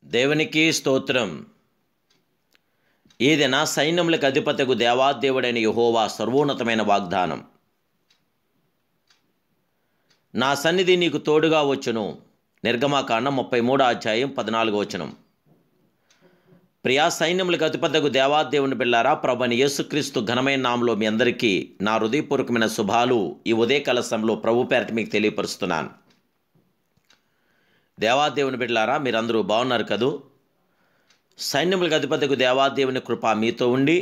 దేవునికి స్తోత్రం. ఇది నా సైన్యములకు అధిపతగు దేవాదేవుడైన యెహోవా సర్వోన్నతమైన వాగ్దానం. నా సన్నిధి నీకు తోడుగా వచ్చును. నిర్గమాకాండం 33:14. ప్రియా సైన్యములకు అధిపతగు దేవాదేవుని బిళ్ళారా, ప్రభువైన యేసుక్రీస్తు ఘనమైన నామములో మీ అందరికీ నా హృదయపూర్వకమైన శుభాలు ఈ ఉదయకాల సమయంలో ప్రభు పేరిట మీకు తెలియపరుస్తున్నాను. దేవాదేవుని బిడ్డలారా, మీరందరూ బాగున్నారు కదూ? సైన్యములకు అధిపతికి దేవాదేవుని కృప మీతో ఉండి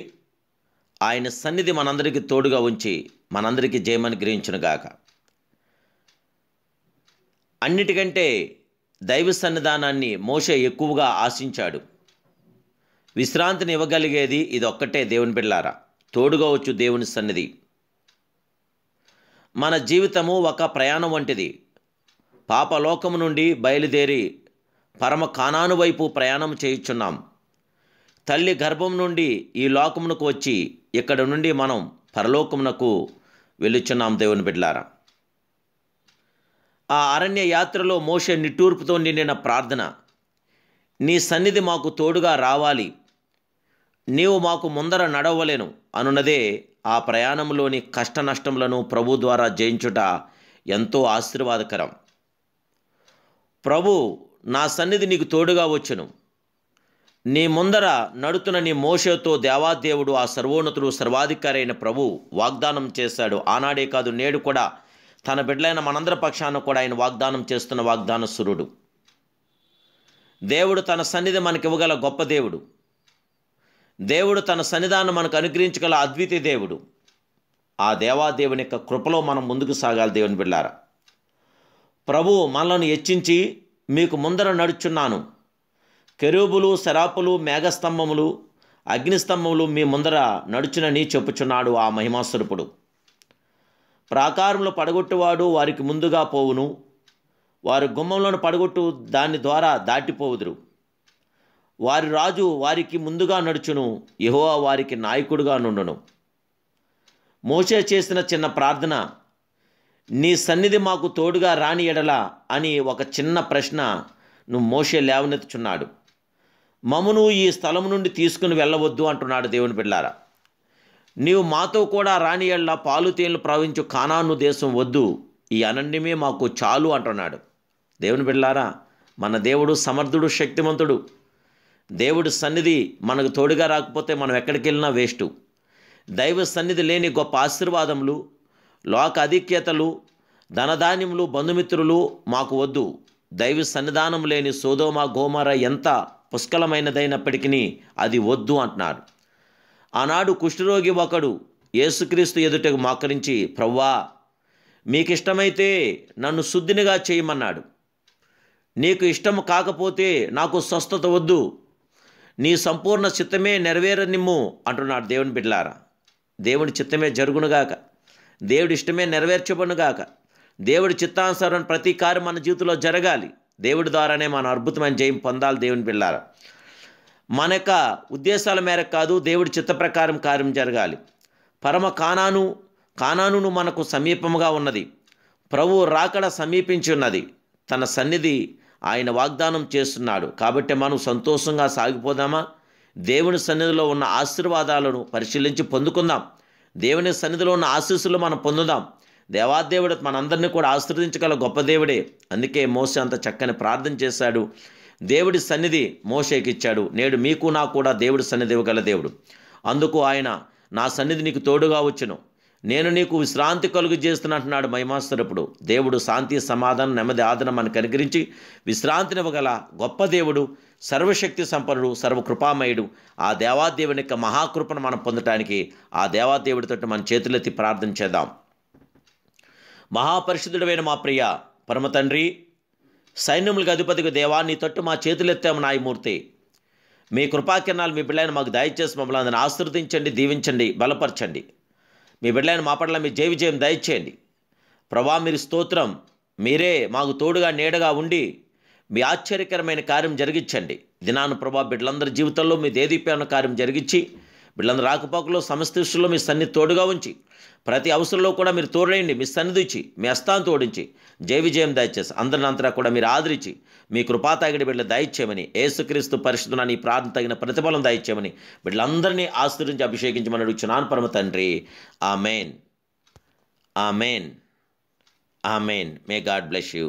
ఆయన సన్నిధి మనందరికీ తోడుగా ఉంచి మనందరికీ జయమని గ్రహించునుగాక. అన్నిటికంటే దైవ సన్నిధానాన్ని మోషే ఎక్కువగా ఆశించాడు. విశ్రాంతిని ఇవ్వగలిగేది ఇది ఒక్కటే దేవుని బిడ్డలారా, తోడుగా వచ్చు దేవుని సన్నిధి. మన జీవితము ఒక ప్రయాణం వంటిది. పాపలోకము నుండి బయలుదేరి పరమ కానాను వైపు ప్రయాణం చేయుచున్నాం. తల్లి గర్భం నుండి ఈ లోకమునకు వచ్చి ఇక్కడ నుండి మనం పరలోకమునకు వెళ్ళుచున్నాం. దేవుని బిడ్డలారా, ఆ అరణ్య యాత్రలో మోషే నిట్టూర్పుతో నిండిన ప్రార్థన, నీ సన్నిధి మాకు తోడుగా రావాలి, నీవు మాకు ముందర నడవలేను అనున్నదే ఆ ప్రయాణంలోని కష్ట నష్టములను ప్రభు ద్వారా జయించుట ఎంతో ఆశీర్వాదకరం. ప్రభు, నా సన్నిధి నీకు తోడుగా వచ్చును. నీ ముందర నడుతున్న నీ మోషేతో దేవాదేవుడు, ఆ సర్వోన్నతుడు, సర్వాధికారి అయిన ప్రభు వాగ్దానం చేశాడు. ఆనాడే కాదు, నేడు కూడా తన బిడ్డలైన మనందరి పక్షాన కూడా ఆయన వాగ్దానం చేస్తున్న వాగ్దాన సురుడు. దేవుడు తన సన్నిధి మనకివ్వగల గొప్ప దేవుడు. దేవుడు తన సన్నిధానం మనకు అనుగ్రహించగల అద్వితీయ దేవుడు. ఆ దేవాదేవుని యొక్క కృపలో మనం ముందుకు సాగాలి. దేవుని బిడ్డలారా, ప్రభువు మనలను హెచ్చించి మీకు ముందర నడుచున్నాను, కెరూబులు, శరాపులు, మేఘస్తంభములు, అగ్నిస్తంభములు మీ ముందర నడుచునని చెప్పుచున్నాడు ఆ మహిమాస్వరూపుడు. ప్రాకారంలో పడగొట్టువాడు వారికి ముందుగా పోవును, వారి గుమ్మంలోను పడగొట్టు దాని ద్వారా దాటిపోవుదురు. వారి రాజు వారికి ముందుగా నడుచును, యెహోవా వారికి నాయకుడుగా నుండును. మోషే చేసిన చిన్న ప్రార్థన, నీ సన్నిధి మాకు తోడుగా రాని ఎడలా అని ఒక చిన్న ప్రశ్న మోషే లేవనెత్తుచున్నాడు. మమ్మును ఈ స్థలం నుండి తీసుకుని వెళ్ళవద్దు అంటున్నాడు. దేవుని బిడ్డలారా, నీవు మాతో కూడా రాని ఎడలా పాలు తేనెలు ప్రవహించు కానాను దేశం వద్దు, ఈ అనన్యమే మాకు చాలు అంటున్నాడు. దేవుని బిడ్డలారా, మన దేవుడు సమర్థుడు, శక్తిమంతుడు. దేవుడి సన్నిధి మనకు తోడుగా రాకపోతే మనం ఎక్కడికి వెళ్ళినా వేస్టు. దైవ సన్నిధి లేని గొప్ప ఆశీర్వాదములు, లోక అధిక్యతలు, ధనధాన్యములు, బంధుమిత్రులు మాకు వద్దు. దైవ సన్నిధానం లేని సొదొమ గొమొర్రా ఎంత పుష్కలమైనదైనప్పటికీ అది వద్దు అంటున్నాడు. ఆనాడు కుష్ఠరోగి ఒకడు యేసుక్రీస్తు ఎదుటకు మోకరించి, ప్రవ్వా, మీకు ఇష్టమైతే నన్ను శుద్ధినిగా చేయమన్నాడు. నీకు ఇష్టం కాకపోతే నాకు స్వస్థత వద్దు, నీ సంపూర్ణ చిత్తమే నెరవేరనిమ్ము అంటున్నాడు. దేవుని బిడ్డలారా, దేవుని చిత్తమే జరుగునుగాక, దేవుడి ఇష్టమే నెరవేర్చబడునుగాక. దేవుడి చిత్తానుసారం ప్రతి కార్యం మన జీవితంలో జరగాలి. దేవుడి ద్వారానే మనం అద్భుతమైన జయం పొందాలి. దేవుని బిడ్డలారా, మన యొక్క ఉద్దేశాల మేరకు కాదు, దేవుడి చిత్త ప్రకారం కార్యం జరగాలి. పరమ కానానును మనకు సమీపముగా ఉన్నది. ప్రభువు రాకడ సమీపించి ఉన్నది. తన సన్నిధి ఆయన వాగ్దానం చేస్తున్నాడు. కాబట్టి మనం సంతోషంగా సాగిపోదామా? దేవుని సన్నిధిలో ఉన్న ఆశీర్వాదాలను పరిశీలించి పొందుకుందాం. దేవుని సన్నిధిలో ఉన్న ఆశీస్సులు మనం పొందుదాం. దేవాదేవుడు మనందరినీ కూడా ఆశీర్వదించగల గొప్ప దేవుడే. అందుకే మోషే అంత చక్కని ప్రార్థన చేశాడు. దేవుడి సన్నిధి మోషేకి ఇచ్చాడు. నేడు మీకు నాకు కూడా దేవుడి సన్నిధి ఇవ్వగల దేవుడు. అందుకు ఆయన, నా సన్నిధి నీకు తోడుగా వచ్చును, నేను నీకు విశ్రాంతి కలుగు చేస్తున్నట్టున్నాడు మహిమాస్వరూపుడు. దేవుడు శాంతి, సమాధానం, నెమ్మది, ఆదరణ మనకు అనుగ్రహించి విశ్రాంతినివ్వగల గొప్ప దేవుడు, సర్వశక్తి సంపన్నుడు, సర్వకృపామయుడు. ఆ దేవాదేవుని యొక్క మహాకృపను మనం పొందటానికి ఆ దేవాదేవుడితో మన చేతులెత్తి ప్రార్థన చేద్దాం. మహాపరిశుద్ధుడైన మా ప్రియ పరమ తండ్రి, సైన్యములకు అధిపతికి దేవా, నీ తట్టు మా చేతులెత్తాము నాయమూర్తి. మీ కృపాకిరణాలు మీ బిడ్డలైన మాకు దయచేసి మమ్మల్ని అందరిని ఆశీర్వదించండి, దీవించండి, బలపరచండి. మీ బిడ్డలైన మా పట్ల మీ జయ విజయం దయచేయండి. ప్రభా, మీరు స్తోత్రం. మీరే మాకు తోడుగా నీడగా ఉండి మీ ఆశ్చర్యకరమైన కార్యం జరిగించండి. దినాను ప్రభా, బిడ్డలందరి జీవితంలో మీ దేదీప్యమైన కార్యం జరిగించి వీళ్ళందరూ రాకపోకలో సమస్త దృష్టిలో మీ సన్నిధి తోడుగా ఉంచి, ప్రతి అవసరంలో కూడా మీరు తోడేయండి, మీ సన్నిధి ఇచ్చి, మీ హస్తాన్ని తోడించి జయ విజయం దయచేసి అందరిని అంతటా కూడా మీరు ఆదరించి మీ కృపా తాగిడి బిడ్డలు దయచేయమని, యేసుక్రీస్తు పరిశుద్ధున నీ ప్రార్థన తగిన ప్రతిఫలం దయచేయమని బిడ్డలందరినీ ఆశీర్వదించి అభిషేకించమని అడుగుచున్నాను పరమ తండ్రి. Amen, amen, amen. May God bless you.